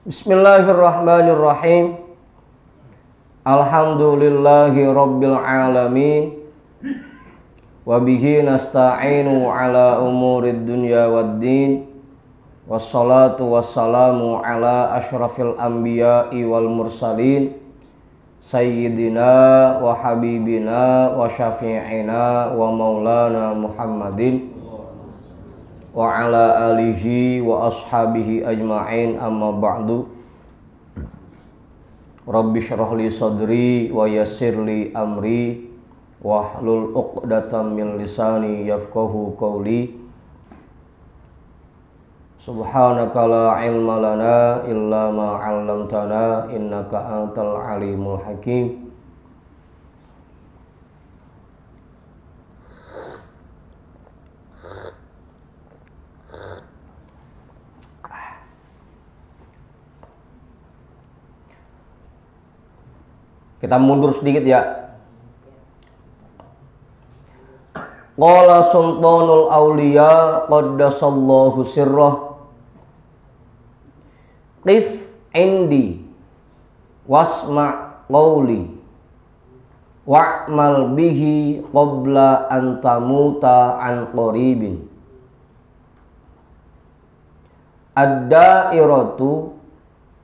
Bismillahirrahmanirrahim. Alhamdulillahi rabbil alamin. Wabihi nasta'inu ala umurid dunya waddin. Wassalatu wassalamu ala ashrafil anbiya'i wal mursalin. Sayyidina wa habibina wa syafi'ina wa maulana Muhammadin wa ala alihi wa ashabihi ajma'in, amma ba'du. Rabbi syrah li sadri wa yassir li amri wahlul 'uqdatam min lisani yafqahu qawli. Subhanaka la ilma lana illa ma 'allamtana innaka antal alimul hakim. Kita mundur sedikit ya. Qala sultanul awliya qaddasallahu sirrah, qif indi wasma' qawli wa'mal bihi qabla an tamuta an qaribin. Ad-da'iratu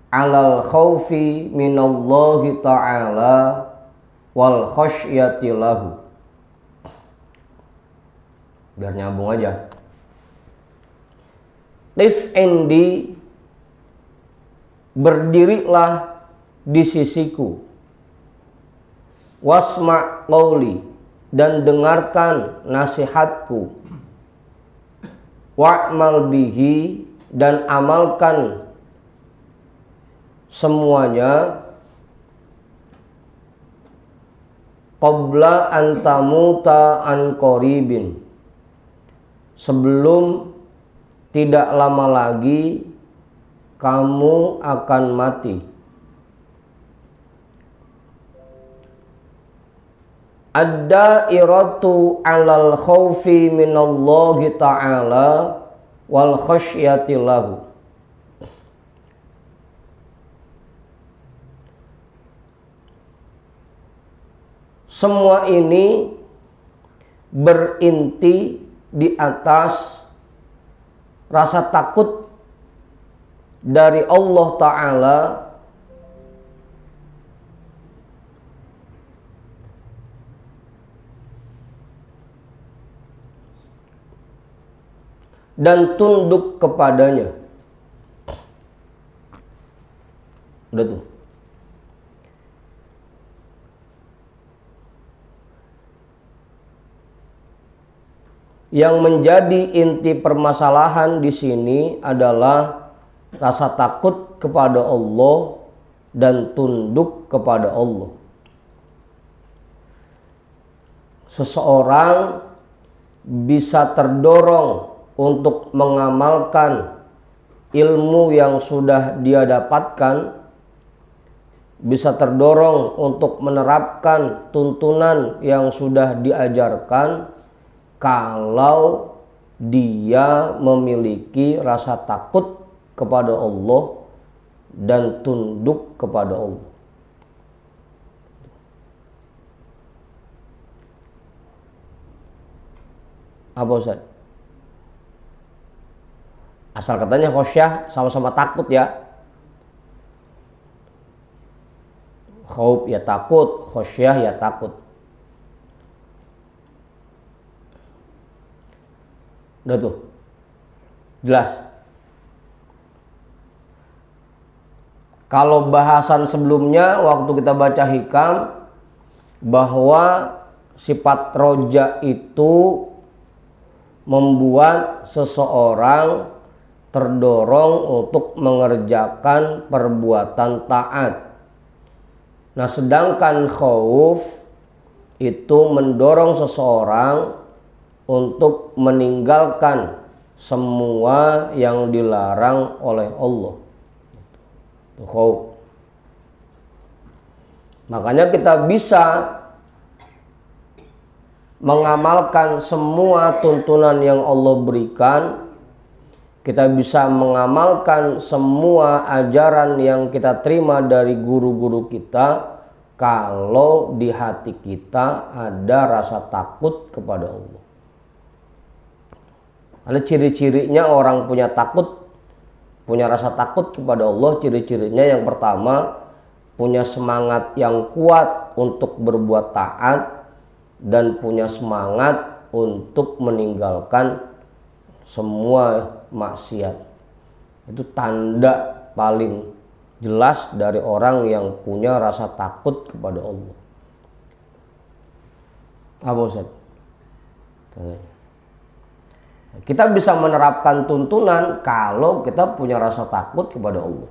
alal khawfi minallahi ta'ala wal khasyati lahu. Biar nyambung aja. Qif indi, berdirilah di sisiku. Wasma' qawli, dan dengarkan nasihatku. Wa'mal bihi, dan amalkan semuanya. Qabla an tamuta an qaribin, sebelum tidak lama lagi kamu akan mati. Ad-da'iratu 'alal khawfi minallahi ta'ala wal khasyati lahu. Semua ini berinti di atas rasa takut dari Allah Ta'ala dan tunduk kepadanya. Udah tuh. Yang menjadi inti permasalahan di sini adalah rasa takut kepada Allah dan tunduk kepada Allah. Seseorang bisa terdorong untuk mengamalkan ilmu yang sudah dia dapatkan, bisa terdorong untuk menerapkan tuntunan yang sudah diajarkan, kalau dia memiliki rasa takut kepada Allah dan tunduk kepada Allah. Apa Ustaz? Asal katanya khosyah sama-sama takut ya. Khauf ya takut, khosyah ya takut. Udah tuh, jelas. Kalau bahasan sebelumnya waktu kita baca hikam, bahwa sifat roja itu membuat seseorang terdorong untuk mengerjakan perbuatan taat. Nah, sedangkan khauf itu mendorong seseorang untuk meninggalkan semua yang dilarang oleh Allah. Khauf. Makanya kita bisa mengamalkan semua tuntunan yang Allah berikan kita bisa mengamalkan semua ajaran yang kita terima dari guru-guru kita kalau di hati kita ada rasa takut kepada Allah. Ada ciri-cirinya orang punya rasa takut kepada Allah. Ciri-cirinya yang pertama, punya semangat yang kuat untuk berbuat taat dan punya semangat untuk meninggalkan semua maksiat. Itu tanda paling jelas dari orang yang punya rasa takut kepada Allah. Apa Ustaz? Kita bisa menerapkan tuntunan kalau kita punya rasa takut kepada Allah.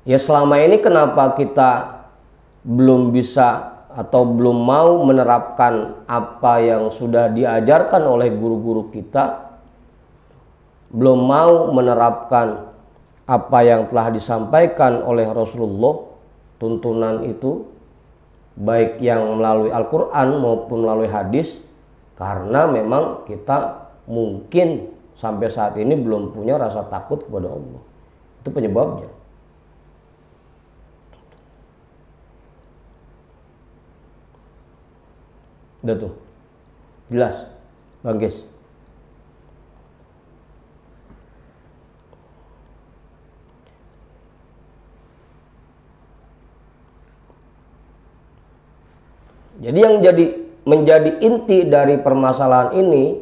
Ya selama ini kenapa kita belum bisa atau belum mau menerapkan apa yang sudah diajarkan oleh guru-guru kita, belum mau menerapkan apa yang telah disampaikan oleh Rasulullah, tuntunan itu baik yang melalui Al-Quran maupun melalui hadis, karena memang kita mungkin sampai saat ini belum punya rasa takut kepada Allah. Itu penyebabnya. Udah tuh, jelas, bagus. Jadi yang menjadi inti dari permasalahan ini,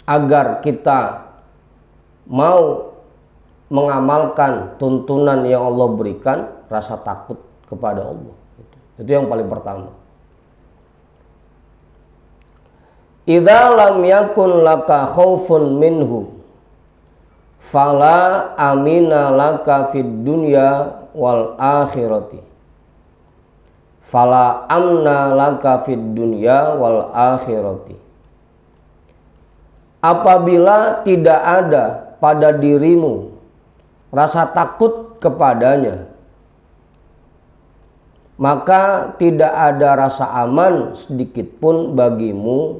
agar kita mau mengamalkan tuntunan yang Allah berikan, rasa takut kepada Allah. Itu yang paling pertama. Idza lam yakun laka khaufun minhu fala amina laka fid dunya wal akhirati. Fala amna laka fid dunya wal akhirati. Apabila tidak ada pada dirimu rasa takut kepadanya, maka tidak ada rasa aman sedikit pun bagimu,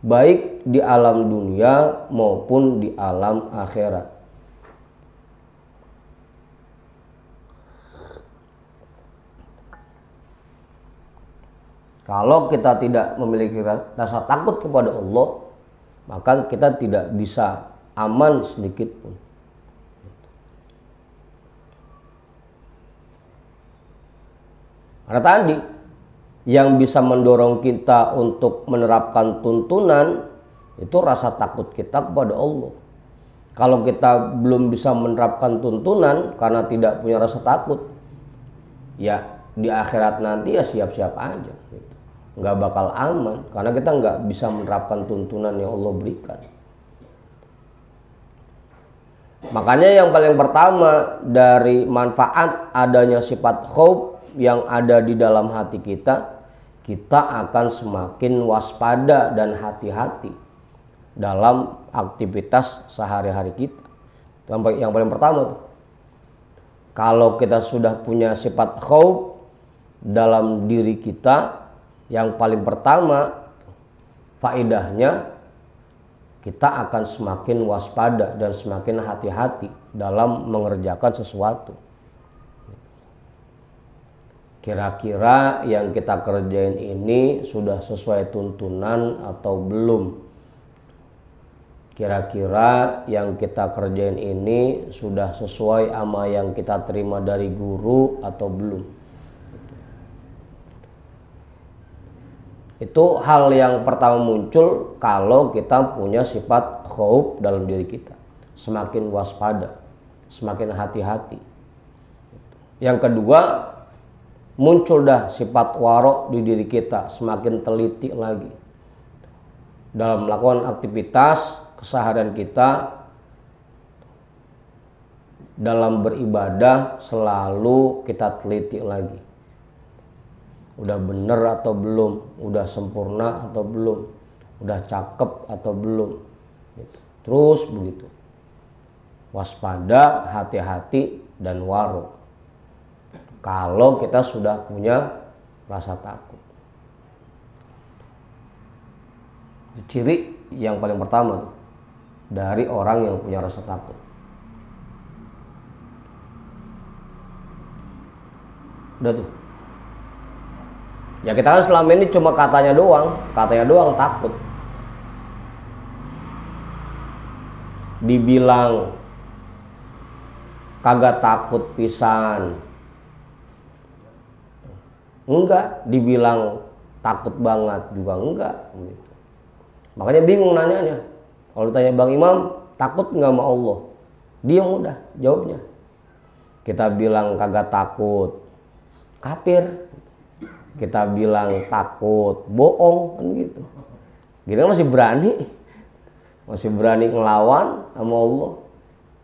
baik di alam dunia maupun di alam akhirat. Kalau kita tidak memiliki rasa takut kepada Allah, maka kita tidak bisa aman sedikit pun. Karena tadi yang bisa mendorong kita untuk menerapkan tuntunan itu rasa takut kita kepada Allah. Kalau kita belum bisa menerapkan tuntunan karena tidak punya rasa takut, ya di akhirat nanti ya siap-siap aja gitu. Nggak bakal aman karena kita nggak bisa menerapkan tuntunan yang Allah berikan. Makanya yang paling pertama dari manfaat adanya sifat khauf yang ada di dalam hati kita, kita akan semakin waspada dan hati-hati dalam aktivitas sehari-hari kita. Yang paling pertama tuh, kalau kita sudah punya sifat khauf dalam diri kita, yang paling pertama faedahnya kita akan semakin waspada dan semakin hati-hati dalam mengerjakan sesuatu. Kira-kira yang kita kerjain ini sudah sesuai tuntunan atau belum? Kira-kira yang kita kerjain ini sudah sesuai sama yang kita terima dari guru atau belum? Itu hal yang pertama muncul kalau kita punya sifat khauf dalam diri kita. Semakin waspada, semakin hati-hati. Yang kedua, muncul dah sifat warok di diri kita, semakin teliti lagi dalam melakukan aktivitas keseharian kita. Dalam beribadah selalu kita teliti lagi, udah bener atau belum, udah sempurna atau belum, udah cakep atau belum, terus begitu, waspada, hati-hati dan warok. Kalau kita sudah punya rasa takut. Ciri yang paling pertama tuh, dari orang yang punya rasa takut. Udah tuh. Ya kita kan selama ini cuma katanya doang takut. Dibilang kagak takut pisan, enggak. Dibilang takut banget juga enggak gitu. Makanya bingung nanyanya. Kalau ditanya Bang Imam, takut nggak sama Allah? Dia udah jawabnya. Kita bilang kagak takut, kafir. Kita bilang takut, bohong, kan gitu. Gini kan masih berani ngelawan sama Allah.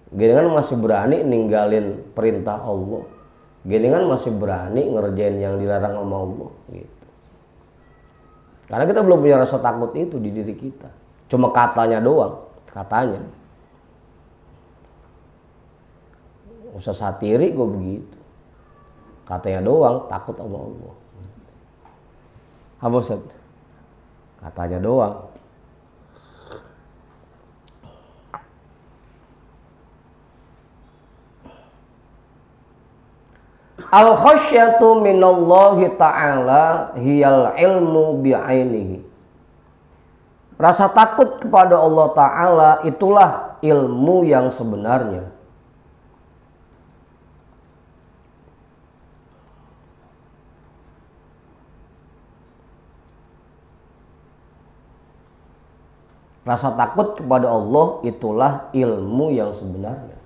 Gini kan masih berani ninggalin perintah Allah. Gini kan masih berani ngerjain yang dilarang sama Allah gitu. Karena kita belum punya rasa takut itu di diri kita. Cuma katanya doang, katanya. Usah satiri gue begitu. Katanya doang takut sama Allah. Apa Ustaz? Katanya doang. Al-khasyatu minallahi ta'ala hiyal ilmu bi'ainihi. Rasa takut kepada Allah Ta'ala itulah ilmu yang sebenarnya. Rasa takut kepada Allah itulah ilmu yang sebenarnya.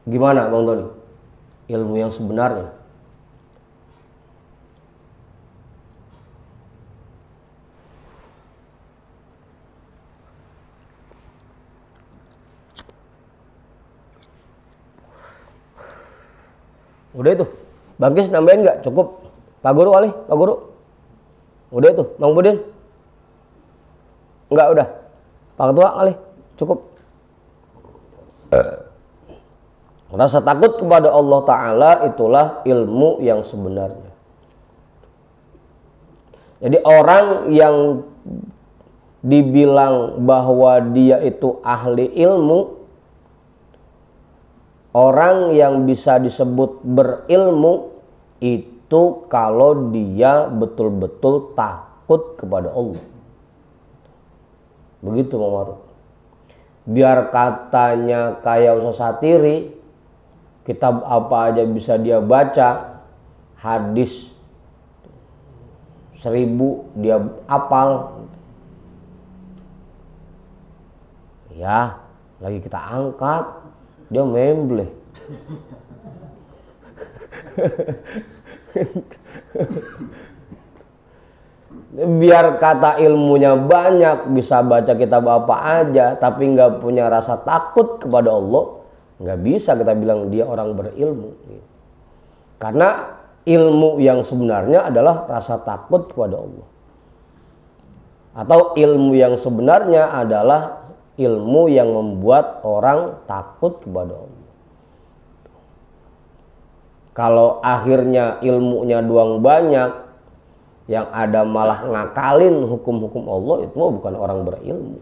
Gimana Bang Tony? Ilmu yang sebenarnya. Udah itu. Bagis nambahin nggak? Cukup. Pak Guru kali, Pak Guru. Udah itu, Bang Budin. Enggak udah. Pak Ketua kali, cukup. Rasa takut kepada Allah Ta'ala itulah ilmu yang sebenarnya. Jadi orang yang dibilang bahwa dia itu ahli ilmu, orang yang bisa disebut berilmu itu kalau dia betul-betul takut kepada Allah. Begitu Bang Maruf. Biar katanya kayak Ustaz Satiri, kitab apa aja bisa dia baca, hadis 1000 dia hafal. Ya, lagi kita angkat, dia membleh. Biar kata ilmunya banyak, bisa baca kitab apa aja, tapi nggak punya rasa takut kepada Allah, nggak bisa kita bilang dia orang berilmu. Karena ilmu yang sebenarnya adalah rasa takut kepada Allah. Atau ilmu yang sebenarnya adalah ilmu yang membuat orang takut kepada Allah. Kalau akhirnya ilmunya doang banyak, yang ada malah ngakalin hukum-hukum Allah, itu bukan orang berilmu.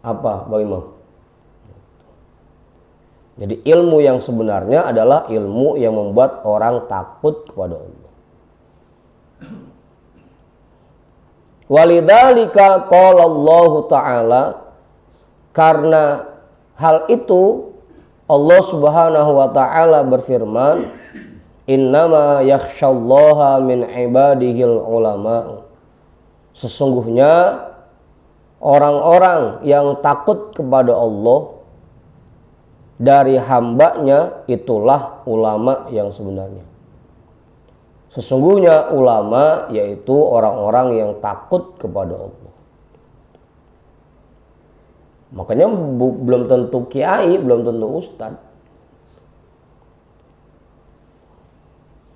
Apa bagaimana? Jadi ilmu yang sebenarnya adalah ilmu yang membuat orang takut kepada Allah. Walidzalika qala Allah Ta'ala, karena hal itu Allah Subhanahu wa Ta'ala berfirman, innama yakhsyallaha min ibadihil ulama. Sesungguhnya orang-orang yang takut kepada Allah dari hambanya itulah ulama yang sebenarnya. Sesungguhnya ulama yaitu orang-orang yang takut kepada Allah. Makanya belum tentu kiai, belum tentu ustadz.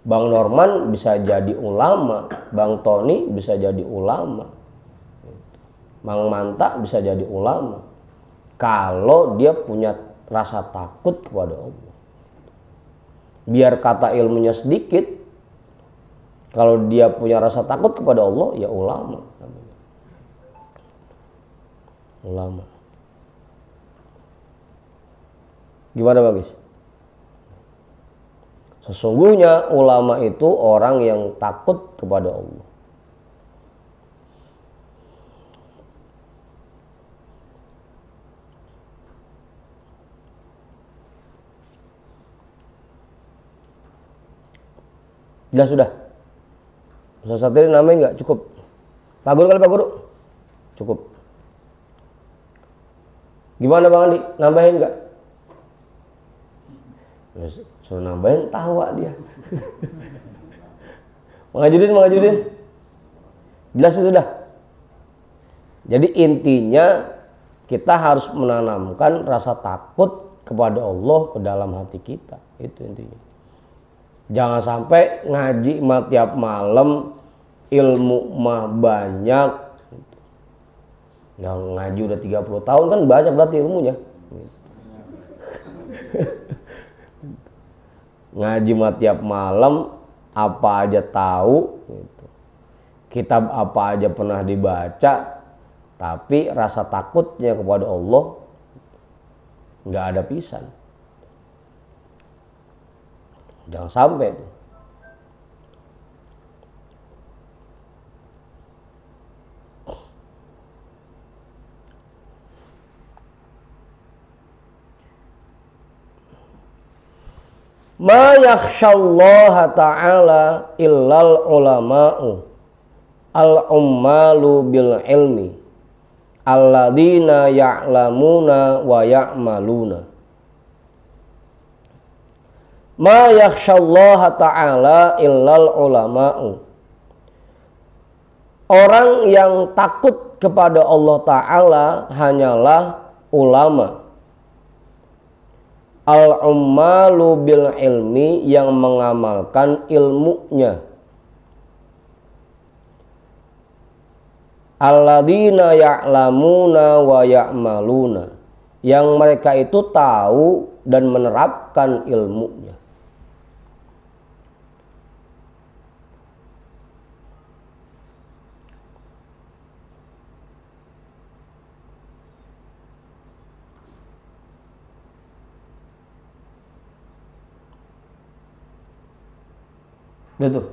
Bang Norman bisa jadi ulama, Bang Tony bisa jadi ulama, Mang Manta bisa jadi ulama. Kalau dia punya rasa takut kepada Allah. Biar kata ilmunya sedikit, kalau dia punya rasa takut kepada Allah, ya ulama. Ulama. Gimana Bagis? Sesungguhnya ulama itu orang yang takut kepada Allah. Jelas sudah? Ustaz Satiri namain nggak? Cukup. Pak Guru kali Pak Guru? Cukup. Gimana Bang Andi? Nambahin nggak? Suruh nambahin tawa dia. Mengajurin. Jelas itu sudah. Jadi intinya kita harus menanamkan rasa takut kepada Allah ke dalam hati kita. Itu intinya. Jangan sampai ngaji tiap malam, ilmu mah banyak. Yang ngaji udah 30 tahun kan banyak berarti ilmunya. Ngaji mah tiap malam, apa aja tahu, gitu. Kitab apa aja pernah dibaca, tapi rasa takutnya kepada Allah nggak ada pisan. Jangan sampai tuh. Ma yakhshallaha ta'ala illal ulama'u al-ummalu bil ilmi alladzina ya'lamuna wa ya'maluna. Ma yakhshallaha ta'ala illal ulama'u. Orang yang takut kepada Allah Ta'ala hanyalah ulama. Al-ummalu bil ilmi, yang mengamalkan ilmunya. Alladzina ya'lamuna wa ya'maluna, yang mereka itu tahu dan menerapkan ilmunya. Itu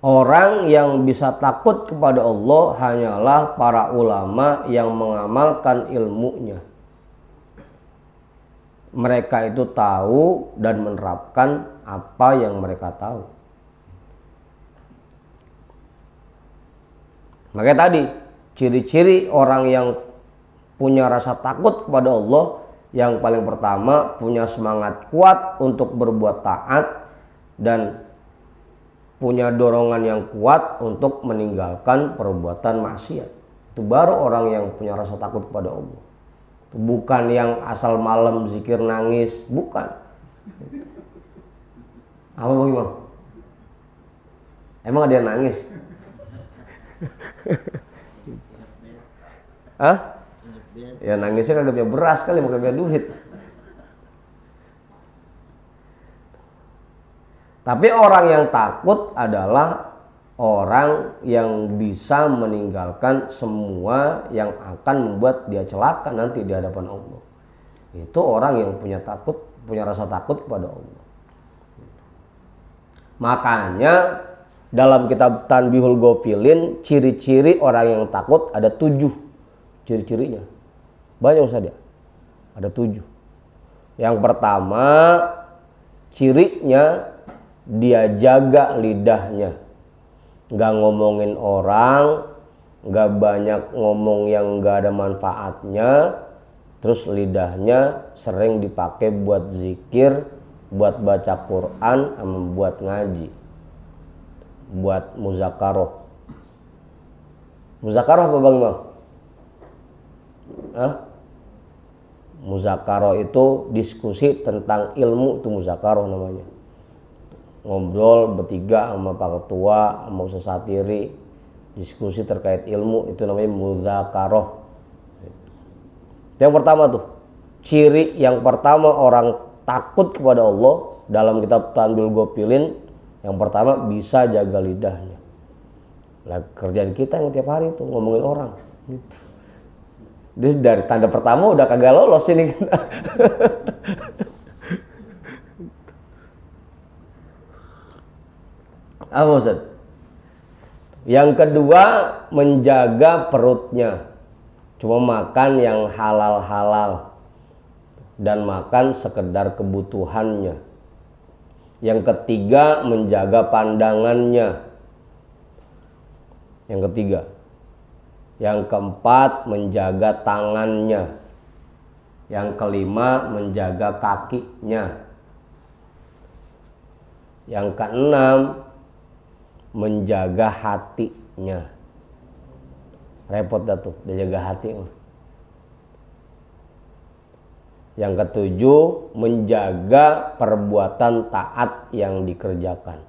orang yang bisa takut kepada Allah hanyalah para ulama yang mengamalkan ilmunya. Mereka itu tahu dan menerapkan apa yang mereka tahu. Makanya tadi ciri-ciri orang yang punya rasa takut kepada Allah, yang paling pertama punya semangat kuat untuk berbuat taat dan punya dorongan yang kuat untuk meninggalkan perbuatan maksiat. Itu baru orang yang punya rasa takut kepada Allah. Itu bukan yang asal malam zikir nangis, bukan. Apa bagaimana? Emang ada yang nangis? Hah? Ya nangisnya kagak punya beras kali, bukan punya duit. Tapi orang yang takut adalah orang yang bisa meninggalkan semua yang akan membuat dia celaka nanti di hadapan Allah. Itu orang yang punya rasa takut kepada Allah. Makanya dalam kitab Tanbihul Ghafilin, ciri-ciri orang yang takut ada 7 ciri-cirinya. Banyak Ustaz ya? Ada 7. Yang pertama, cirinya dia jaga lidahnya, nggak ngomongin orang, nggak banyak ngomong yang nggak ada manfaatnya. Terus lidahnya sering dipakai buat zikir, buat baca Quran, sama buat ngaji, buat muzakaroh. Muzakaroh apa Bang Imam? Muzakaroh itu diskusi tentang ilmu, itu muzakaroh namanya. ngobrol bertiga sama Pak Ketua, sama Ustaz Satiri, diskusi terkait ilmu, itu namanya mudzakarah. Yang pertama tuh, ciri yang pertama orang takut kepada Allah dalam kitab Tanbihul Ghafilin, yang pertama bisa jaga lidahnya. Nah, kerjaan kita yang tiap hari tuh ngomongin orang gitu. Jadi dari tanda pertama udah kagak lolos ini kita. Apa Ustaz? Yang kedua, menjaga perutnya. Cuma makan yang halal-halal dan makan sekedar kebutuhannya. Yang ketiga, menjaga pandangannya. Yang ketiga. Yang keempat, menjaga tangannya. Yang kelima, menjaga kakinya. Yang keenam, menjaga hatinya. Repot dah tuh, dia jaga hati. Yang ketujuh, menjaga perbuatan taat yang dikerjakan.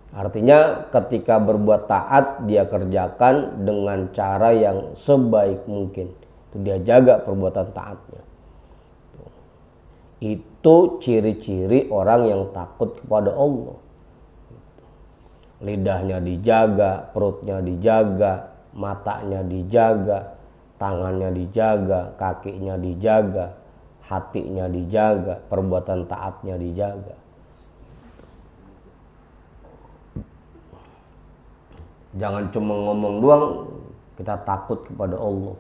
Artinya ketika berbuat taat dia kerjakan dengan cara yang sebaik mungkin. Itu dia jaga perbuatan taatnya. Itu ciri-ciri orang yang takut kepada Allah. Lidahnya dijaga, perutnya dijaga, matanya dijaga, tangannya dijaga, kakinya dijaga, hatinya dijaga, perbuatan taatnya dijaga. Jangan cuma ngomong doang, kita takut kepada Allah.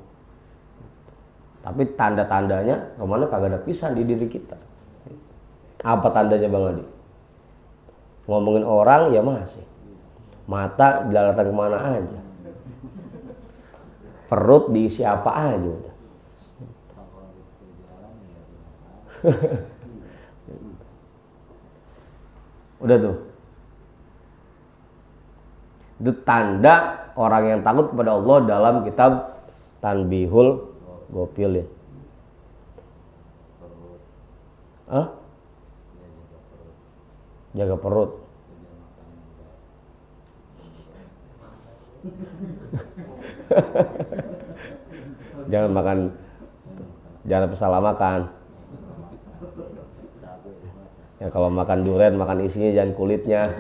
Tapi tanda-tandanya kemana kagak ada pisan di diri kita. Apa tandanya Bang Adi? Ngomongin orang ya masih. Mata dilalatan kemana aja. Perut diisi apa aja udah. Udah tuh. Itu tanda orang yang takut kepada Allah dalam kitab Tanbihul Ghafilin. Hah? Jaga perut. Jangan makan, jangan salah makan. Ya kalau makan durian makan isinya, jangan kulitnya.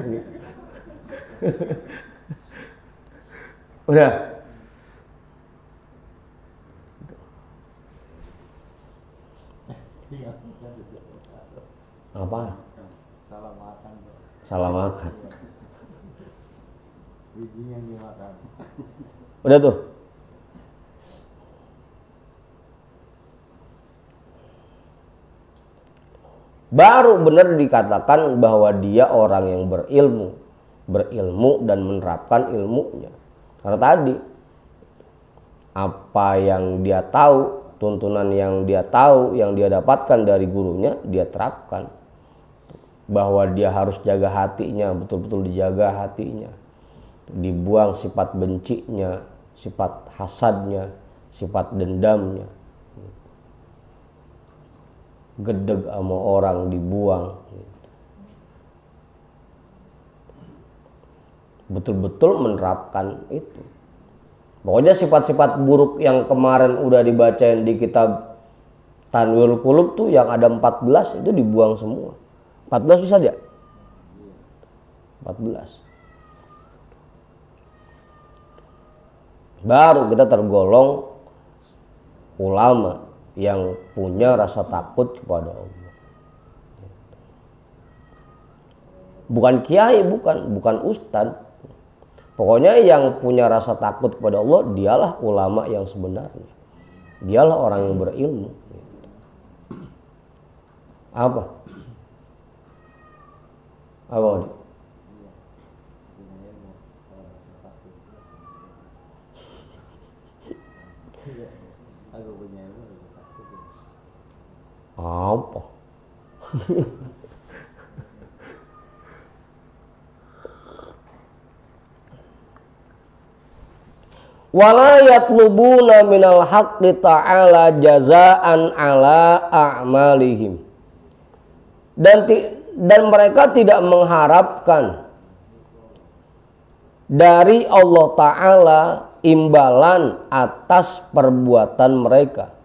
Udah. Apa? Salah makan. Salah makan. Biji yang dimakan. Udah tuh. Baru benar dikatakan bahwa dia orang yang berilmu dan menerapkan ilmunya. Karena tadi apa yang dia tahu, tuntunan yang dia tahu, yang dia dapatkan dari gurunya, dia terapkan. Bahwa dia harus jaga hatinya, betul-betul dijaga hatinya. Dibuang sifat bencinya, sifat hasadnya, sifat dendamnya. Gedeg sama orang dibuang. Betul-betul menerapkan itu. Pokoknya sifat-sifat buruk yang kemarin udah dibacain di kitab Tanwirul Qulub tuh yang ada 14 itu dibuang semua. 14 susah dia? 14. Baru kita tergolong ulama yang punya rasa takut kepada Allah. Bukan kiai, bukan ustadz. Pokoknya yang punya rasa takut kepada Allah, dialah ulama yang sebenarnya. Dialah orang yang berilmu. Apa? Apa? Apa? Wala yatlubuna minal haqqi ta'ala jazaan ala a'malihim. dan mereka tidak mengharapkan dari Allah Ta'ala imbalan atas perbuatan mereka.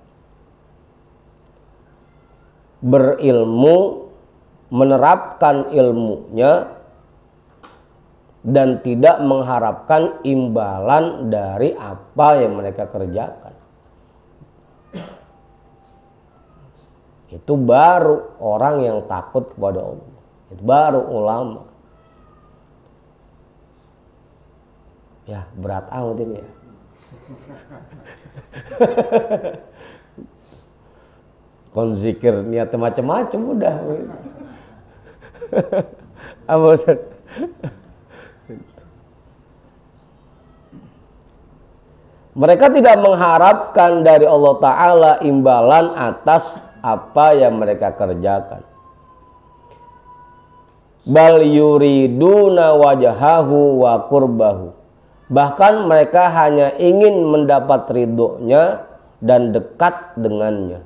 Berilmu, menerapkan ilmunya, dan tidak mengharapkan imbalan dari apa yang mereka kerjakan. Itu baru orang yang takut kepada Allah. Itu baru ulama. Ya berat amat ini ya. Kon zikir niatnya macam-macam udah. Apa Ustaz? Mereka tidak mengharapkan dari Allah Ta'ala imbalan atas apa yang mereka kerjakan. Bal yuriduna wajahahu wa qurbahu. Bahkan mereka hanya ingin mendapat ridhonya dan dekat dengannya.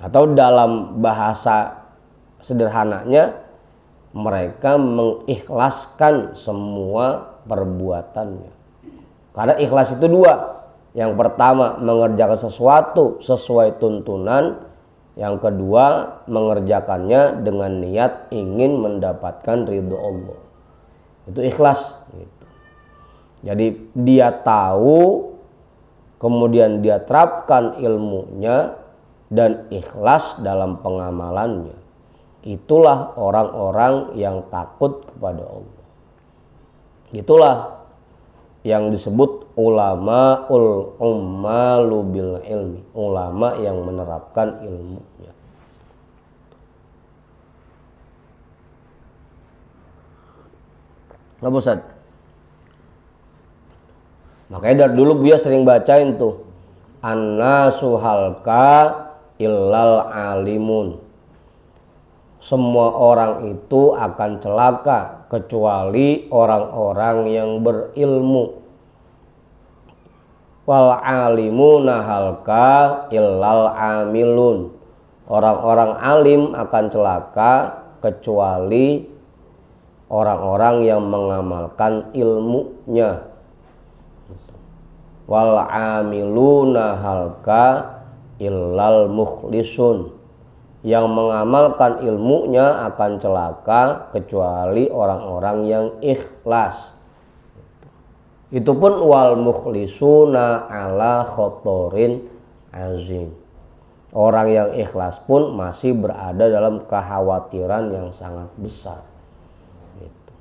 Atau dalam bahasa sederhananya, mereka mengikhlaskan semua perbuatannya. Karena ikhlas itu dua. Yang pertama, mengerjakan sesuatu sesuai tuntunan. Yang kedua, mengerjakannya dengan niat ingin mendapatkan ridho Allah. Itu ikhlas. Gitu. Jadi dia tahu, kemudian dia terapkan ilmunya dan ikhlas dalam pengamalannya. Itulah orang-orang yang takut kepada Allah. Itulah yang disebut ulama'ul ummalu bil ilmi, ulama yang menerapkan ilmunya. Nah, Ustaz. Makanya dari dulu Buya sering bacain tuh an-nasu halka illal alimun. Semua orang itu akan celaka kecuali orang-orang yang berilmu. Wal alimuna halka illal amilun. Orang-orang alim akan celaka kecuali orang-orang yang mengamalkan ilmunya. Wal amiluna halka illal mukhlisun. Yang mengamalkan ilmunya akan celaka kecuali orang-orang yang ikhlas. Itu pun wal mukhlisuna ala khotorin azim. Orang yang ikhlas pun masih berada dalam kekhawatiran yang sangat besar. Gitu.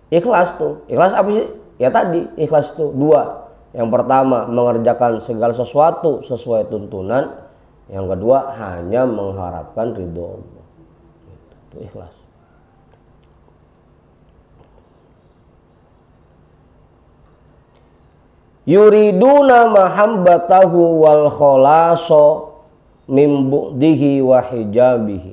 Ikhlas tuh, ikhlas apa sih? Ya tadi ikhlas tuh dua. Yang pertama, mengerjakan segala sesuatu sesuai tuntunan. Yang kedua, hanya mengharapkan ridho Allah. Itu ikhlas. Yuriduna mahabbatahu wal khalaso min bu'dihi wa hijabihi.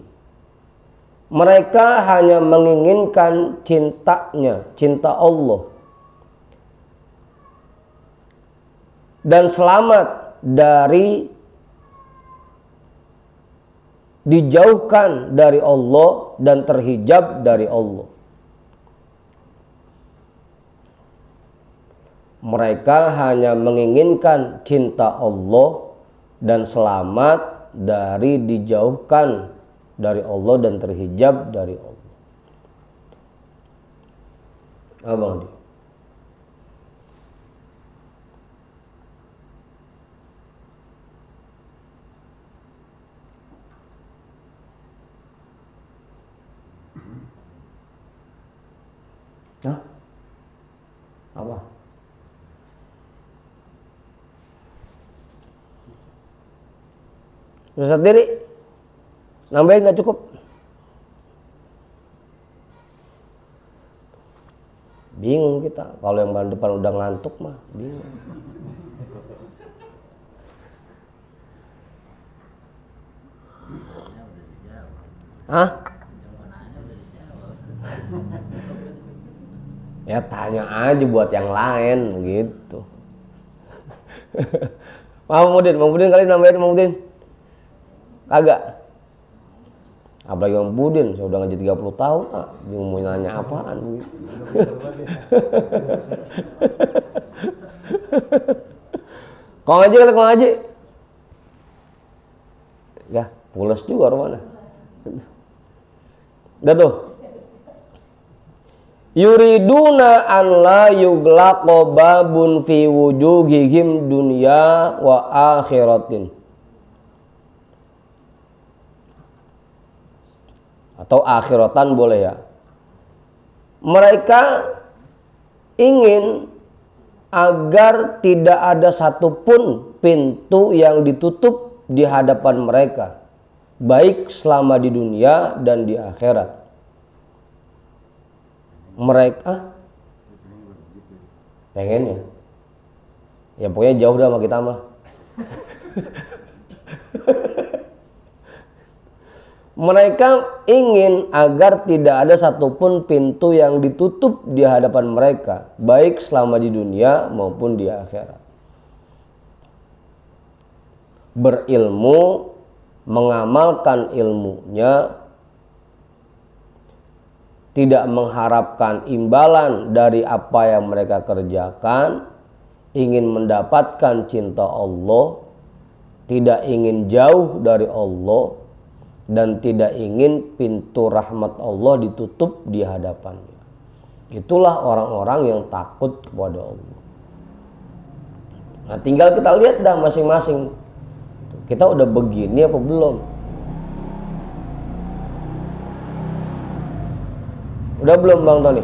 Mereka hanya menginginkan cintanya, cinta Allah, dan selamat dari dijauhkan dari Allah dan terhijab dari Allah. Mereka hanya menginginkan cinta Allah dan selamat dari dijauhkan dari Allah dan terhijab dari Allah. Abang dia. Hah? Apa? Ustaz diri nambahin nggak cukup? Bingung kita kalau yang bahan depan udah ngantuk mah bingung. Hah? Ya Ya tanya aja buat yang lain gitu. Mahmudin kali nambahin Mahmudin. Kagak. Apalagi Bang Budin, saya udah ngaji 30 tahun, dia mau nanya apaan gitu. Kau ngaji kali kau ngaji. Ya, pulas juga rumahnya. Udah tuh. Yuriduna an la yuglaqa babun fi wujuhihim dunya wa akhiratin. Atau akhiratan boleh ya. Mereka ingin agar tidak ada satupun pintu yang ditutup di hadapan mereka, baik selama di dunia dan di akhirat. Mereka pengennya, ya pokoknya jauh dah sama kita mah. Mereka ingin agar tidak ada satupun pintu yang ditutup di hadapan mereka, baik selama di dunia maupun di akhirat. Berilmu, mengamalkan ilmunya, tidak mengharapkan imbalan dari apa yang mereka kerjakan, ingin mendapatkan cinta Allah, tidak ingin jauh dari Allah, dan tidak ingin pintu rahmat Allah ditutup di hadapannya. Itulah orang-orang yang takut kepada Allah. Nah, tinggal kita lihat dah masing-masing. Kita udah begini apa belum? Udah belum Bang Tony?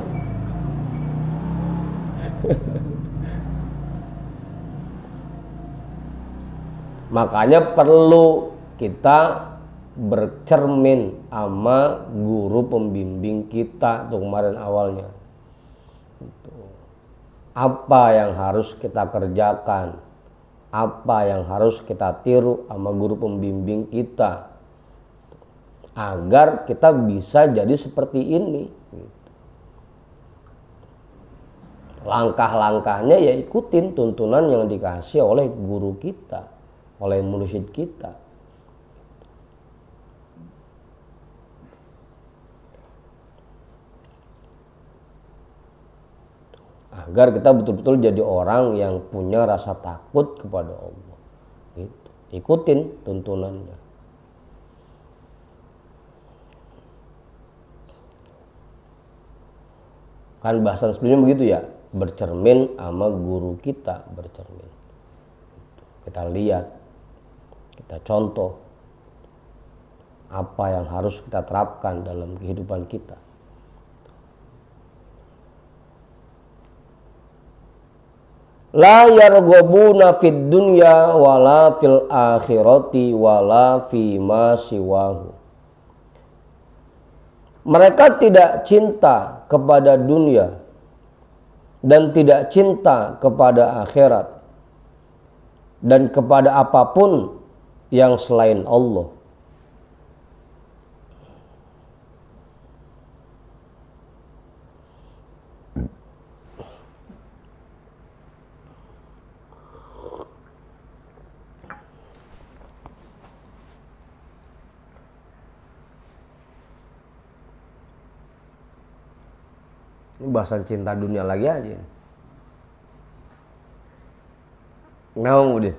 Makanya perlu kita bercermin sama guru pembimbing kita tuh kemarin awalnya. Apa yang harus kita kerjakan, apa yang harus kita tiru sama guru pembimbing kita, agar kita bisa jadi seperti ini. Langkah-langkahnya ya ikutin tuntunan yang dikasih oleh guru kita, oleh mursyid kita. Agar kita betul-betul jadi orang yang punya rasa takut kepada Allah. Gitu. Ikutin tuntunannya. Kan bahasan sebelumnya begitu ya, bercermin sama guru kita, bercermin. Kita lihat, kita contoh apa yang harus kita terapkan dalam kehidupan kita. La yarghabuna fid dunya wala fil akhirati wala fima siwahu. Mereka tidak cinta kepada dunia dan tidak cinta kepada akhirat dan kepada apapun yang selain Allah. Ini bahasan cinta dunia lagi aja. Kenapa kemudian?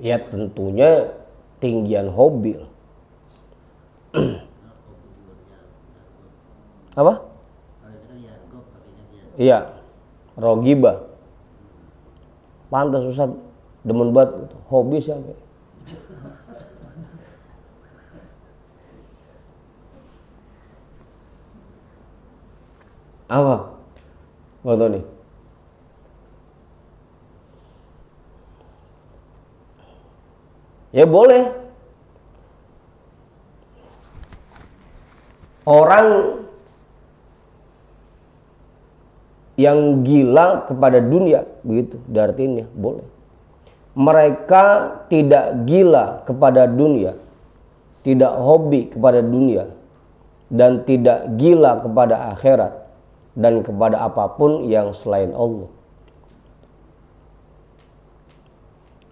Ya tentunya tinggian hobi. Apa? Iya, rogiba. Pantas Ustaz demen banget hobi siapa? Apa? Bang Tony? Ya boleh. Orang yang gila kepada dunia, begitu artinya, boleh. Mereka tidak gila kepada dunia, tidak hobi kepada dunia, dan tidak gila kepada akhirat dan kepada apapun yang selain Allah.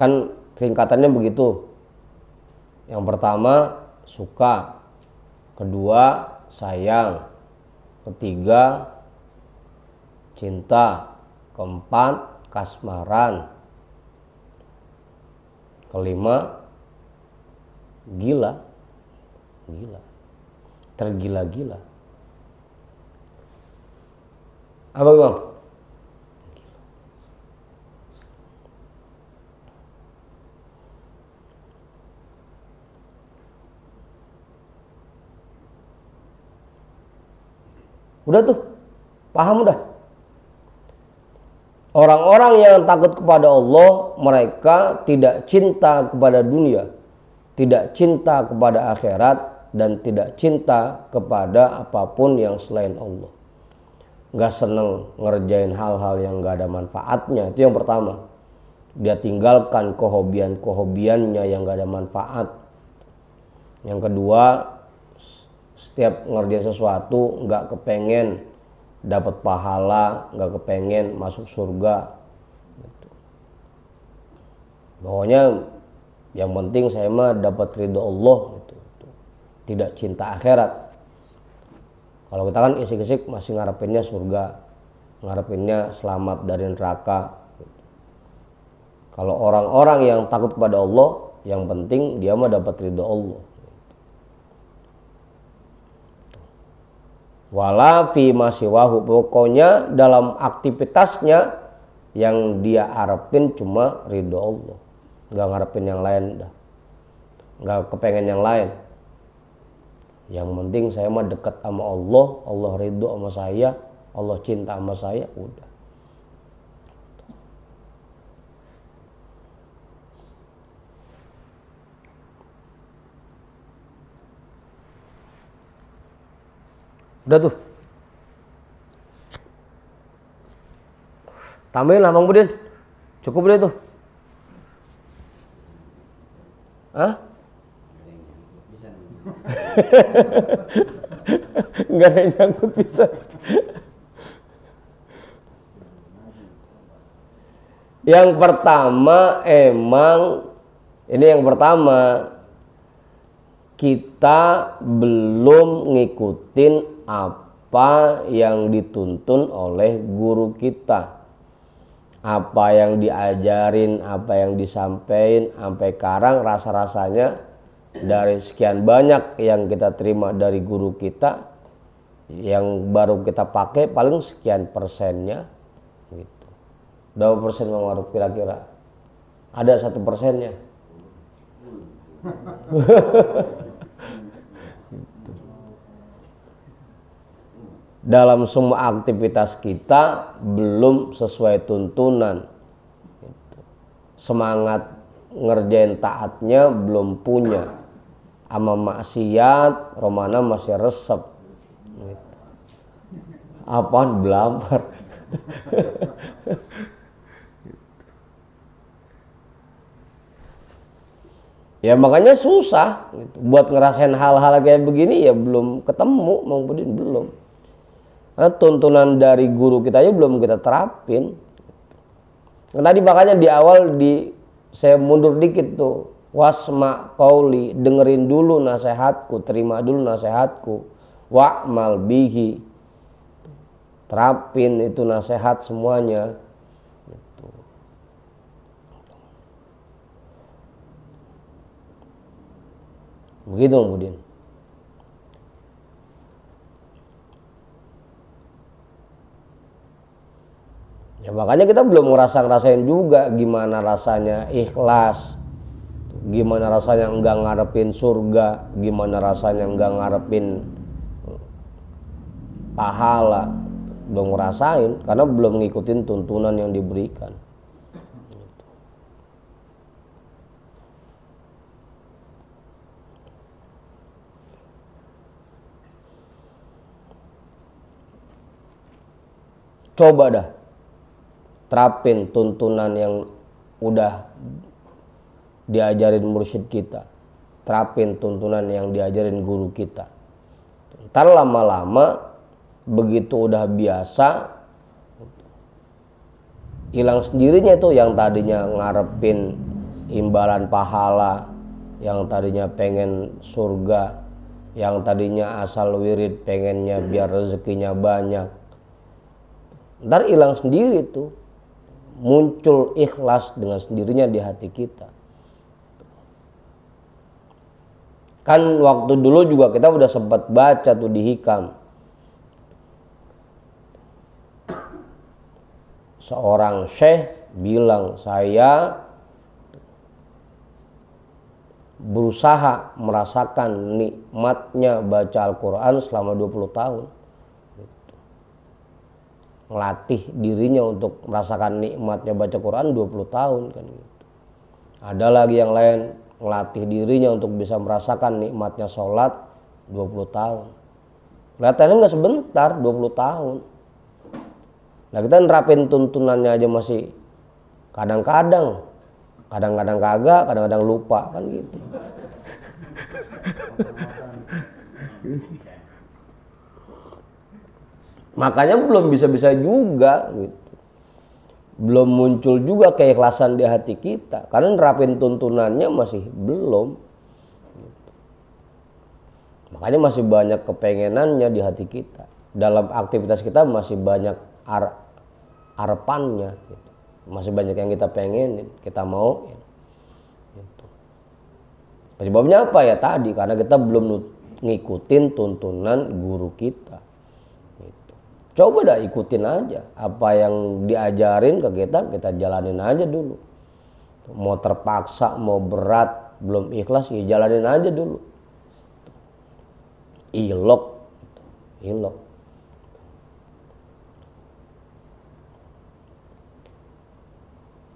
Kan singkatannya begitu. Yang pertama suka, kedua sayang, ketiga cinta, keempat kasmaran, kelima gila, tergila-gila. Apa bang? Udah tuh, paham udah. Orang-orang yang takut kepada Allah, mereka tidak cinta kepada dunia, tidak cinta kepada akhirat, dan tidak cinta kepada apapun yang selain Allah. Gak seneng ngerjain hal-hal yang gak ada manfaatnya, itu yang pertama. Dia tinggalkan kehobian-kehobiannya yang gak ada manfaat. Yang kedua, setiap ngerjain sesuatu gak kepengen dapat pahala, nggak kepengen masuk surga. Pokoknya yang penting saya mah dapat ridho Allah, gitu. Tidak cinta akhirat. Kalau kita kan isik-isik masih ngarepinnya surga, ngarepinnya selamat dari neraka. Kalau orang-orang yang takut kepada Allah, yang penting dia mah dapat ridho Allah. Wala fi masiwahu, pokoknya dalam aktivitasnya yang dia harapin cuma ridho Allah, nggak ngarepin yang lain dah, nggak kepengen yang lain. Yang penting saya mah dekat sama Allah, Allah ridho sama saya, Allah cinta sama saya, udah. Udah tuh. Tambahin lah Bang Budin. Cukup deh tuh. Hah? Enggak ada yang nyangkut bisa. Yang pertama ini yang pertama, kita belum ngikutin apa yang dituntun oleh guru kita, apa yang diajarin, apa yang disampaikan sampai sekarang, rasa-rasanya dari sekian banyak yang kita terima dari guru kita, yang baru kita pakai paling sekian persennya gitu. Berapa persen Bang Maruf kira-kira? Ada 1%-nya. Dalam semua aktivitas kita belum sesuai tuntunan. Semangat ngerjain taatnya belum punya. Ama maksiat romana masih resep. Apaan belabar. Ya makanya susah gitu. Buat ngerasain hal-hal kayak begini ya belum ketemu, Mang Budin belum. Karena tuntunan dari guru kita aja belum kita terapin. Tadi makanya di awal saya mundur dikit tuh. Wasma qauli, dengerin dulu nasihatku, terima dulu nasihatku. Wa'mal bihi, terapin itu nasihat semuanya. Begitu Bang Budin. Ya makanya kita belum ngerasain juga gimana rasanya ikhlas, gimana rasanya enggak ngarepin surga, gimana rasanya enggak ngarepin pahala. Belum ngerasain karena belum ngikutin tuntunan yang diberikan. coba dah terapin tuntunan yang udah diajarin mursyid kita, terapin tuntunan yang diajarin guru kita. Ntar lama-lama begitu udah biasa, hilang sendirinya itu yang tadinya ngarepin imbalan pahala, yang tadinya pengen surga, yang tadinya asal wirid pengennya biar rezekinya banyak. Ntar hilang sendiri tuh, muncul ikhlas dengan sendirinya di hati kita. Kan waktu dulu juga kita udah sempat baca tuh di hikam, seorang syekh bilang, saya berusaha merasakan nikmatnya baca Al-Quran selama 20 tahun. Ngelatih dirinya untuk merasakan nikmatnya baca Quran 20 tahun kan gitu. Ada lagi yang lain ngelatih dirinya untuk bisa merasakan nikmatnya sholat 20 tahun. Kelihatannya nggak sebentar, 20 tahun. Nah kita nerapin tuntunannya aja masih kadang-kadang kagak, kadang-kadang lupa kan gitu. Makanya belum bisa-bisa juga gitu. Belum muncul juga keikhlasan di hati kita karena nerapin tuntunannya masih belum gitu. Makanya masih banyak kepengenannya di hati kita. Dalam aktivitas kita masih banyak harapannya gitu. Masih banyak yang kita pengenin, kita mau gitu. Penyebabnya apa ya tadi? Karena kita belum ngikutin tuntunan guru kita. Coba dah ikutin aja apa yang diajarin ke kita jalanin aja dulu. Mau terpaksa, mau berat, belum ikhlas ya jalanin aja dulu. Ilok.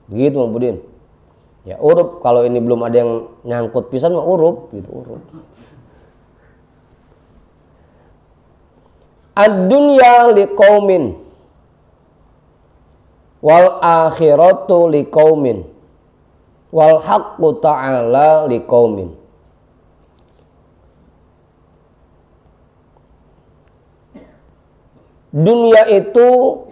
Begitu Bang Budin. Ya urup, kalau ini belum ada yang nyangkut pisan mah urup gitu, urup. Ad-dunya liqaumin wal akhiratu liqaumin wal haqqu ta'ala liqaumin. Dunia itu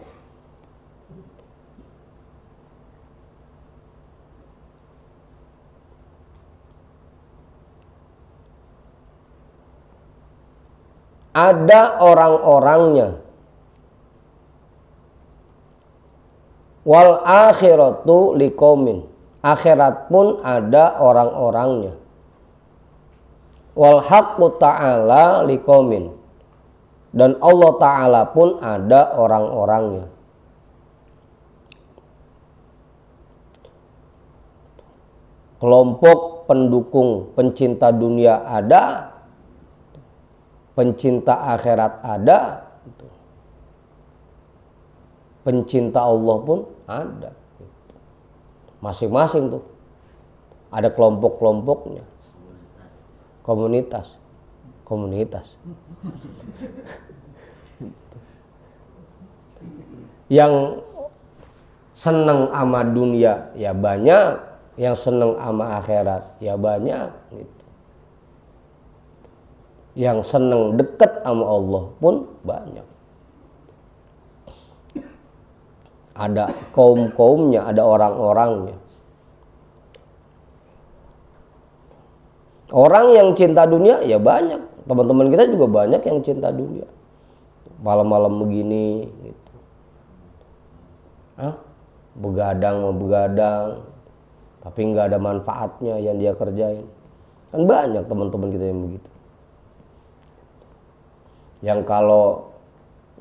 ada orang-orangnya. Wal akhiratu liqaumin. Akhirat pun ada orang-orangnya. Wal haqqu ta'ala liqaumin. Dan Allah Ta'ala pun ada orang-orangnya. Kelompok pendukung pencinta dunia ada, pencinta akhirat ada, pencinta Allah pun ada. Masing-masing tuh ada kelompok-kelompoknya. Komunitas. Yang seneng sama dunia ya banyak, yang seneng sama akhirat ya banyak gitu. Yang seneng deket sama Allah pun banyak. Ada kaum-kaumnya, ada orang-orangnya. Orang yang cinta dunia ya banyak. Teman-teman kita juga banyak yang cinta dunia. Malam-malam begini gitu. Begadang mau begadang, tapi nggak ada manfaatnya yang dia kerjain. Kan banyak teman-teman kita yang begitu. Yang kalau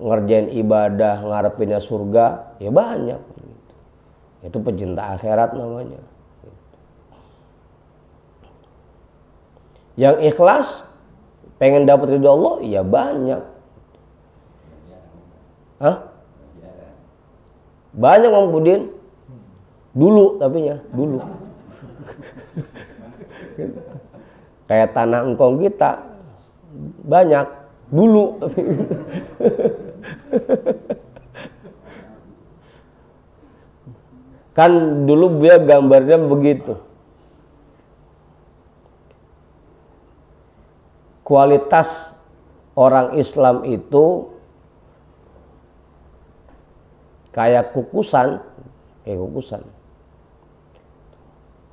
ngerjain ibadah ngarepinnya surga ya banyak gitu. Itu pecinta akhirat namanya. Yang ikhlas pengen dapat ridho Allah ya banyak. Banyak Bang Budin. Dulu tapi ya dulu. Kayak tanah engkong kita banyak dulu tapi Kan dulu Buya gambarnya begitu. Kualitas orang Islam itu kayak kukusan.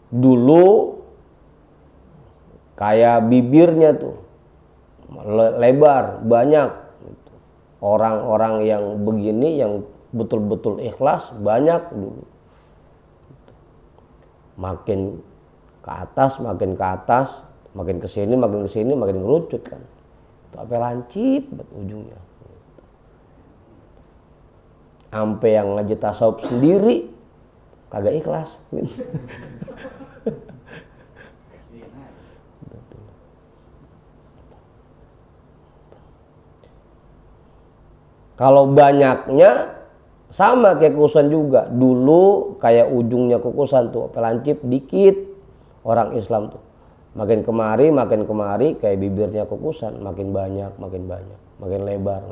Dulu kayak bibirnya tuh lebar, banyak. Orang-orang yang begini yang betul-betul ikhlas banyak dulu. Makin ke atas, makin ke sini, makin ngerucut kan. Itu apa lancip ujungnya. Sampai yang ngaji tasawuf sendiri kagak ikhlas. Kalau banyaknya sama kayak kukusan juga. Dulu kayak ujungnya kukusan tuh pelancip dikit orang Islam tuh. Makin kemari kayak bibirnya kukusan, makin banyak, makin lebar.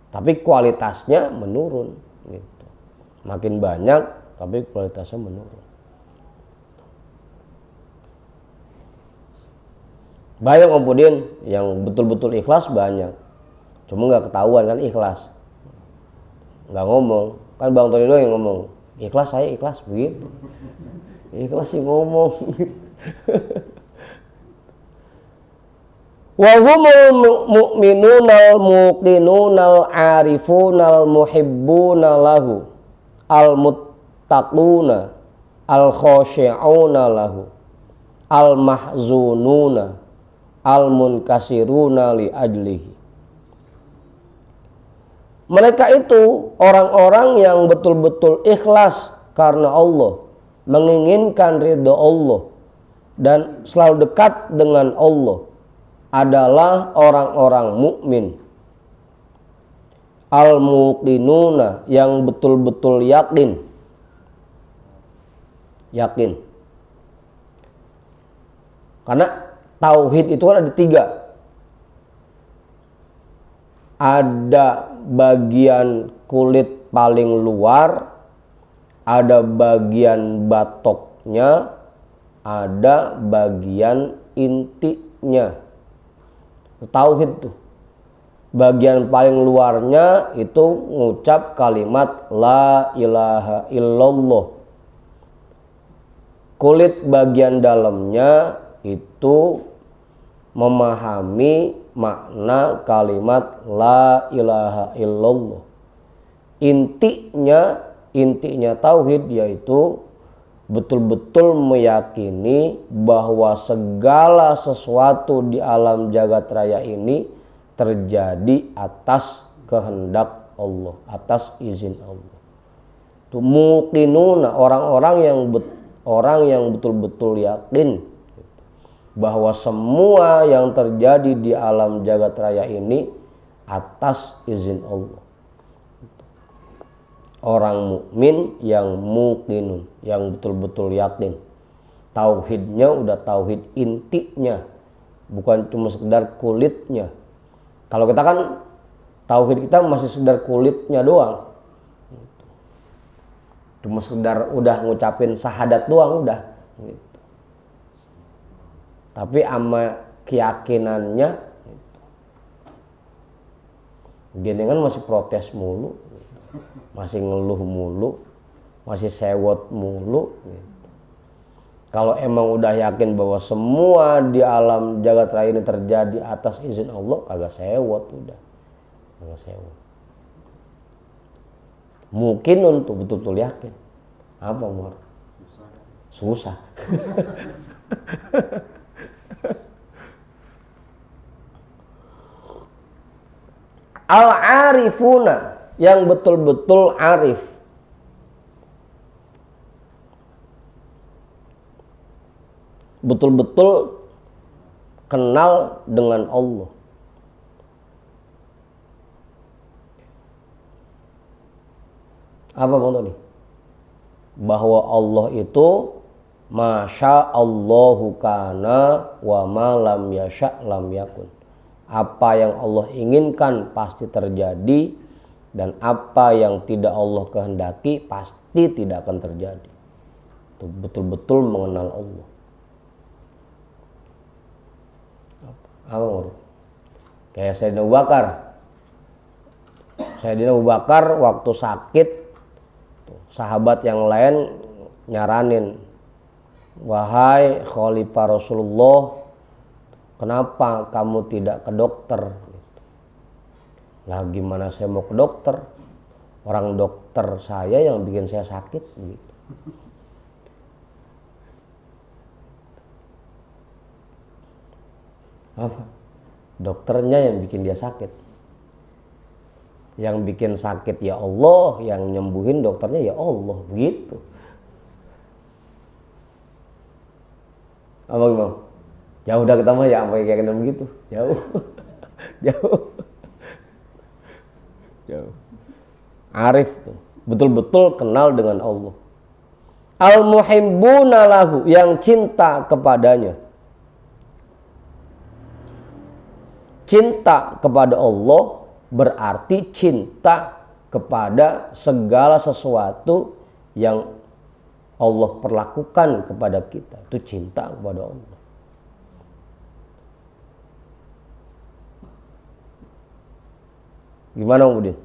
Tapi kualitasnya menurun gitu. Makin banyak tapi kualitasnya menurun. Banyak Om Pudin yang betul-betul ikhlas banyak. Cuma nggak ketahuan kan ikhlas, nggak ngomong. Kan Bang Tony doang yang ngomong, ikhlas saya ikhlas begitu. Ikhlas sih ngomong. Wa humul mu'minunal muqinunal arifunal muhibbuna lahu al muttaquna al khashi'una lahu al mahzununa al munkasiruna li ajlihi. Mereka itu orang-orang yang betul-betul ikhlas karena Allah, menginginkan ridha Allah dan selalu dekat dengan Allah, adalah orang-orang mukmin. Al-muqinuna, yang betul-betul yakin. Karena tauhid itu kan ada 3. Ada bagian kulit paling luar, ada bagian batoknya, ada bagian intinya. Tauhid tuh. Bagian paling luarnya itu ngucap kalimat la ilaha illallah. Kulit bagian dalamnya itu memahami makna kalimat la ilaha illallah. Intinya tauhid yaitu betul-betul meyakini bahwa segala sesuatu di alam jagat raya ini terjadi atas kehendak Allah, atas izin Allah. Itu muqinuna, orang yang betul-betul yakin bahwa semua yang terjadi di alam jagat raya ini atas izin Allah. Orang mukmin yang muqinun, yang betul-betul yakin. Tauhidnya udah tauhid intinya, bukan cuma sekedar kulitnya. Kalau kita kan tauhid kita masih sekedar kulitnya doang. Cuma sekedar udah ngucapin syahadat doang udah gitu. Tapi ama keyakinannya gini kan masih protes mulu, masih ngeluh mulu, masih sewot mulu gitu. Kalau emang udah yakin bahwa semua di alam jagat raya ini terjadi atas izin Allah, kagak sewot udah. Kagak sewot. Mungkin untuk betul-betul yakin. Apa Umar? Susah. Al-arifuna, yang betul-betul arif. Betul-betul kenal dengan Allah. Apa Bang Tony? Bahwa Allah itu masya Allahu kana wa ma lam yasha lam yakun. Apa yang Allah inginkan pasti terjadi, Dan apa yang tidak Allah kehendaki pasti tidak akan terjadi. Itu betul-betul mengenal Allah. Apa menurut? Kayak Sayyidina Abu Bakar. Sayyidina Abu Bakar waktu sakit, sahabat yang lain nyaranin, wahai Khalifah Rasulullah, kenapa kamu tidak ke dokter? Lah gimana saya mau ke dokter? Orang dokter saya yang bikin saya sakit gitu. Apa? Dokternya yang bikin dia sakit. Yang bikin sakit ya Allah, yang nyembuhin dokternya ya Allah, begitu. Apa gimana? Jauh dah kita mah ya sampai kayak begitu. Jauh. Jauh. Jauh. Arif tuh, betul-betul kenal dengan Allah. Al-muhibbuna lahu, yang cinta kepadanya. Cinta kepada Allah berarti cinta kepada segala sesuatu yang Allah perlakukan kepada kita. Itu cinta kepada Allah. Gimana Udin?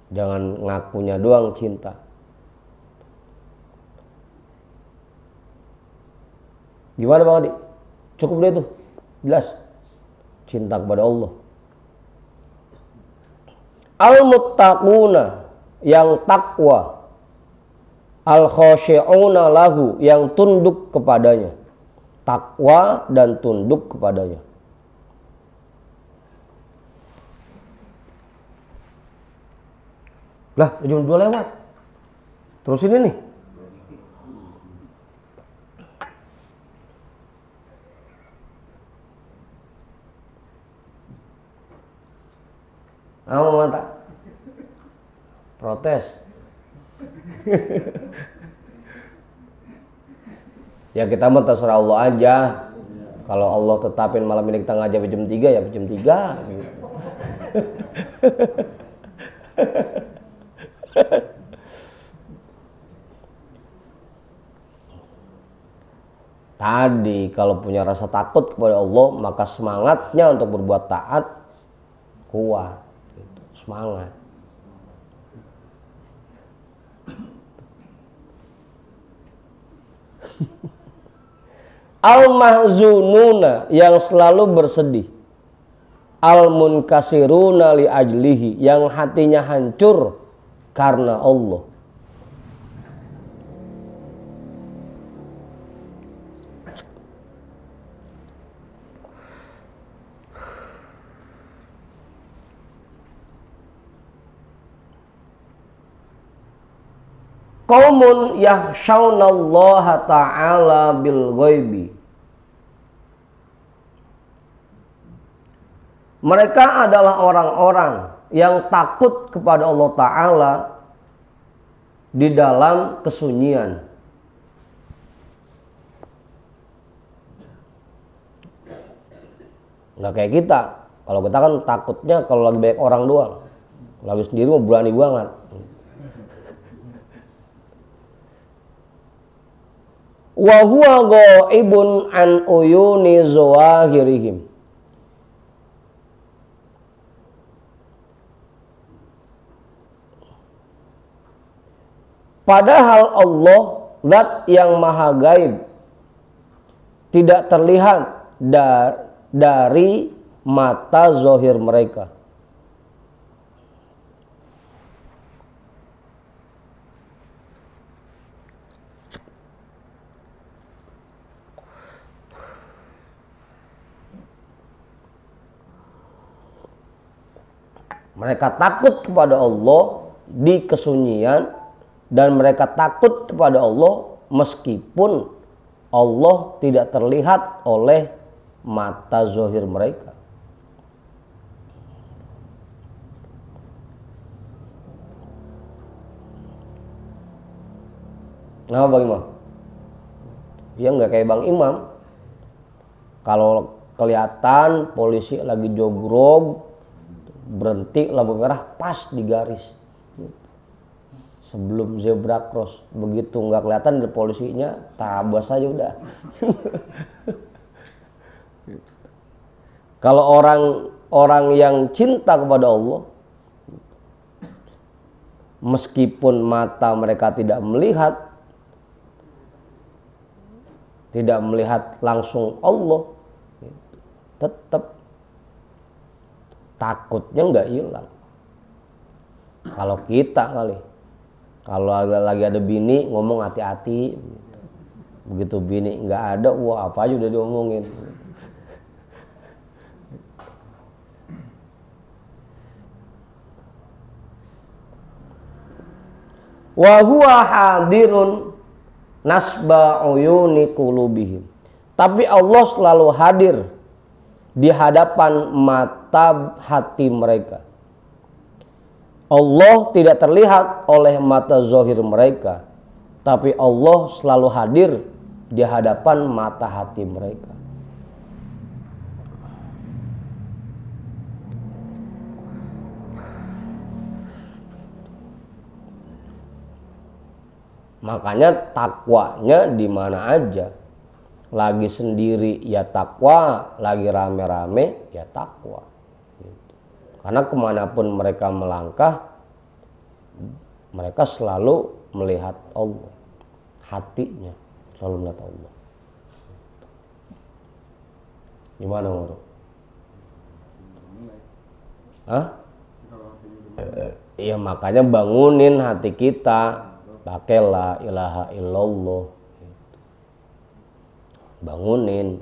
Jangan ngakunya doang cinta. Gimana Bang Adi? Cukup deh tuh. Jelas. Cinta kepada Allah. Al-muttaquna, yang takwa. Al-khashi'una lahu, yang tunduk kepadanya. Takwa dan tunduk kepadanya. Lah, jam 2 lewat. Terus ini nih. Apa mata? Protes. Ya kita mah terserah Allah aja. Kalau Allah tetapin malam ini kita ngajar jam 3 ya jam 3 gitu. Tadi kalau punya rasa takut kepada Allah, maka semangatnya untuk berbuat taat kuat, gitu. Semangat. Al-mahzununa, yang selalu bersedih. Al-munkasiruna li ajlihi, yang hatinya hancur karena Allah. Qaumun yakhshawnallaha ta'ala bil ghaibi. Mereka adalah orang-orang yang takut kepada Allah Ta'ala di dalam kesunyian. Nggak kayak kita. Kalau kita kan takutnya kalau lagi banyak orang doang. Lagi sendiri mau berani banget. Wa huwa ghaibun an uyuni zawahirihim. Padahal Allah, zat yang maha gaib, tidak terlihat dari mata zahir mereka. Mereka takut kepada Allah di kesunyian dan mereka takut kepada Allah meskipun Allah tidak terlihat oleh mata zahir mereka. Nah, Bang Imam? Ya nggak kayak Bang Imam. Kalau kelihatan polisi lagi jogrok, berhenti lampu merah pas di garis sebelum zebra cross. Begitu nggak kelihatan dari polisinya, tabas aja udah. Kalau orang yang cinta kepada Allah, meskipun mata mereka tidak melihat langsung Allah, tetap takutnya nggak hilang. Kalau kita kalau lagi ada bini ngomong hati-hati, begitu bini nggak ada, wah apa aja udah diomongin. Wa huwa hadirun nasba uyuni qulubihim. Tapi Allah selalu hadir di hadapan mata hati mereka. Allah tidak terlihat oleh mata zahir mereka, tapi Allah selalu hadir di hadapan mata hati mereka. Makanya takwanya di mana aja. Lagi sendiri ya takwa, lagi rame-rame ya takwa. Gitu. Karena kemanapun mereka melangkah, mereka selalu melihat Allah. Hatinya selalu melihat Allah. Gimana menurut? Hah? Iya makanya bangunin hati kita. Pakai la ilaha illallah, bangunin.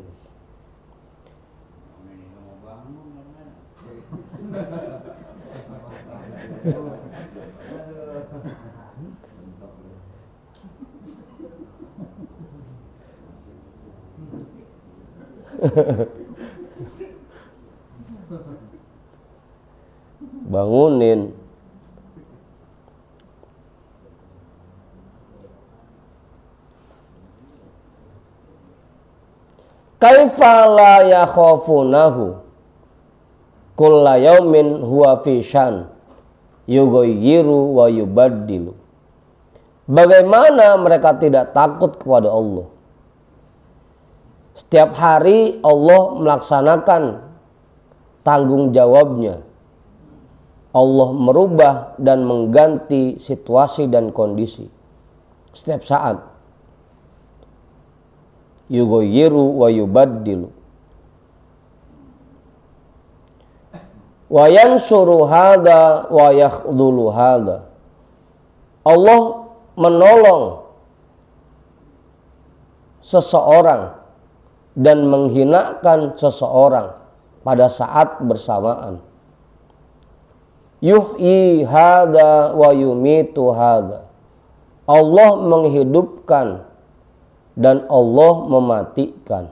Bangunin. Kaifa la yakhafunahu kulla yaumin huwa fi syan yughayyiru wa yubaddilu. Bagaimana mereka tidak takut kepada Allah? Setiap hari Allah melaksanakan tanggung jawabnya. Allah merubah dan mengganti situasi dan kondisi setiap saat. Yughayyiru wa yubaddilu wa yansuru hadha wa yakhdhulu hadha. Allah menolong seseorang dan menghinakan seseorang pada saat bersamaan. Yuhyi hadha wa yumitu hadha. Allah menghidupkan dan Allah mematikan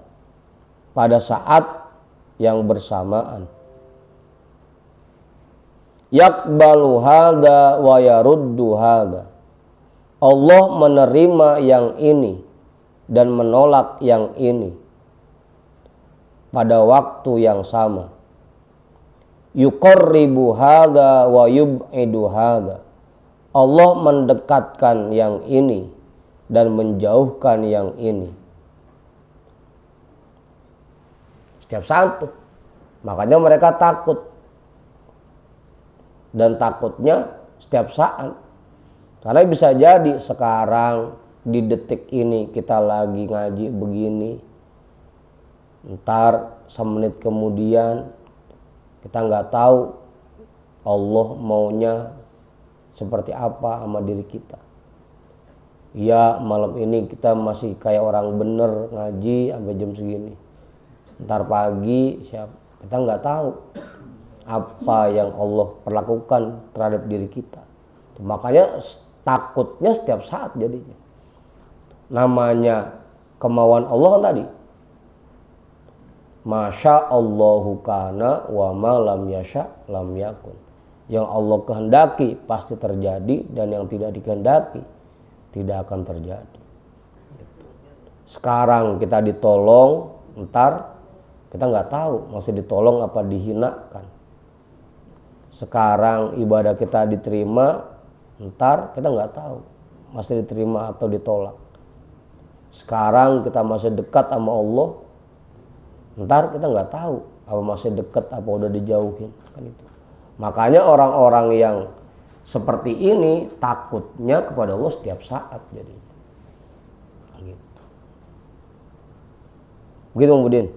pada saat yang bersamaan. Yaqbalu hadza wa yaruddu hadza. Allah menerima yang ini dan menolak yang ini pada waktu yang sama. Yuqarribu hadza wa yub'idu hadza. Allah mendekatkan yang ini dan menjauhkan yang ini. Setiap saat tuh. Makanya mereka takut. Dan takutnya setiap saat. Karena bisa jadi sekarang di detik ini kita lagi ngaji begini. Ntar semenit kemudian kita nggak tahu Allah maunya seperti apa sama diri kita. Ya malam ini kita masih kayak orang bener ngaji sampai jam segini. Ntar pagi kita nggak tahu apa yang Allah perlakukan terhadap diri kita. Makanya takutnya setiap saat jadinya. Namanya kemauan Allah kan tadi. Masya Allahu kana wa ma lam yasha lam yakun. Yang Allah kehendaki pasti terjadi dan yang tidak dikehendaki tidak akan terjadi. Sekarang kita ditolong, ntar kita nggak tahu masih ditolong apa dihinakan. Sekarang ibadah kita diterima, ntar kita nggak tahu masih diterima atau ditolak. Sekarang kita masih dekat sama Allah, ntar kita nggak tahu apa masih dekat apa udah dijauhin, kan itu. Makanya orang-orang yang seperti ini takutnya kepada Allah setiap saat jadi. Gitu. Begitu Bang Budin.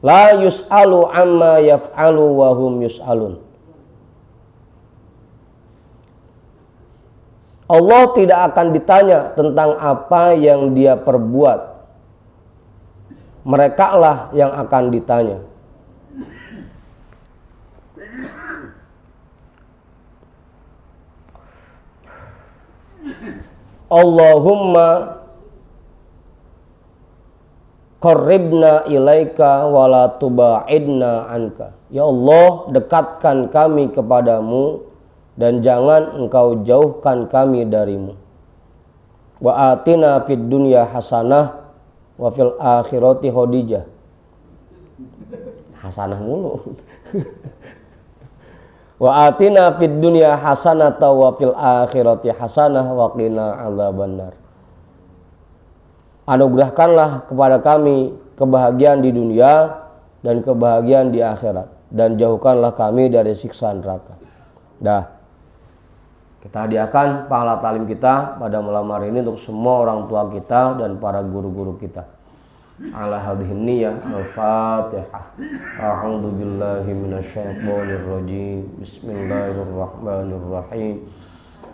La yus'alu amma yaf'alu wa hum yus'alun. Allah tidak akan ditanya tentang apa yang dia perbuat. Mereka lah yang akan ditanya. Allahumma qarribna ilaika wa la tuba'idna anka. Ya Allah, dekatkan kami kepadamu dan jangan engkau jauhkan kami darimu. Wa atina fid dunya hasanah wa fil akhirati khadijah. Hasanah mulu. Wa atina fid dunya hasanata wa fil akhirati hasanah wa qina adzabannar. Anugerahkanlah kepada kami kebahagiaan di dunia dan kebahagiaan di akhirat, dan jauhkanlah kami dari siksa neraka. Dah. Kita hadiahkan pahala talim kita pada malam hari ini untuk semua orang tua kita dan para guru-guru kita. Ala hadhihi niyyah al-Fatihah. A'udzu billahi minasyaitonir rajim. Bismillahirrahmanirrahim.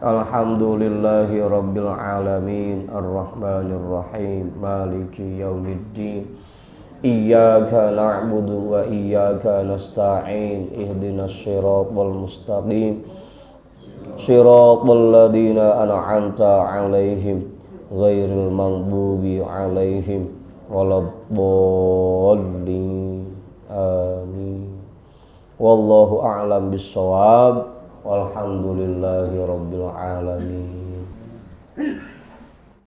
Alhamdulillahi rabbil alamin arrahmanir rahim maliki yaumiddin. Iyyaka na'budu wa iyyaka nasta'in ihdinas siratal mustaqim. Shiratal ladzina an'amta 'alaihim ghairil maghdubi 'alaihim waladdallin. Amin. Wallahu a'lam bissawab. Walhamdulillahi rabbil alamin.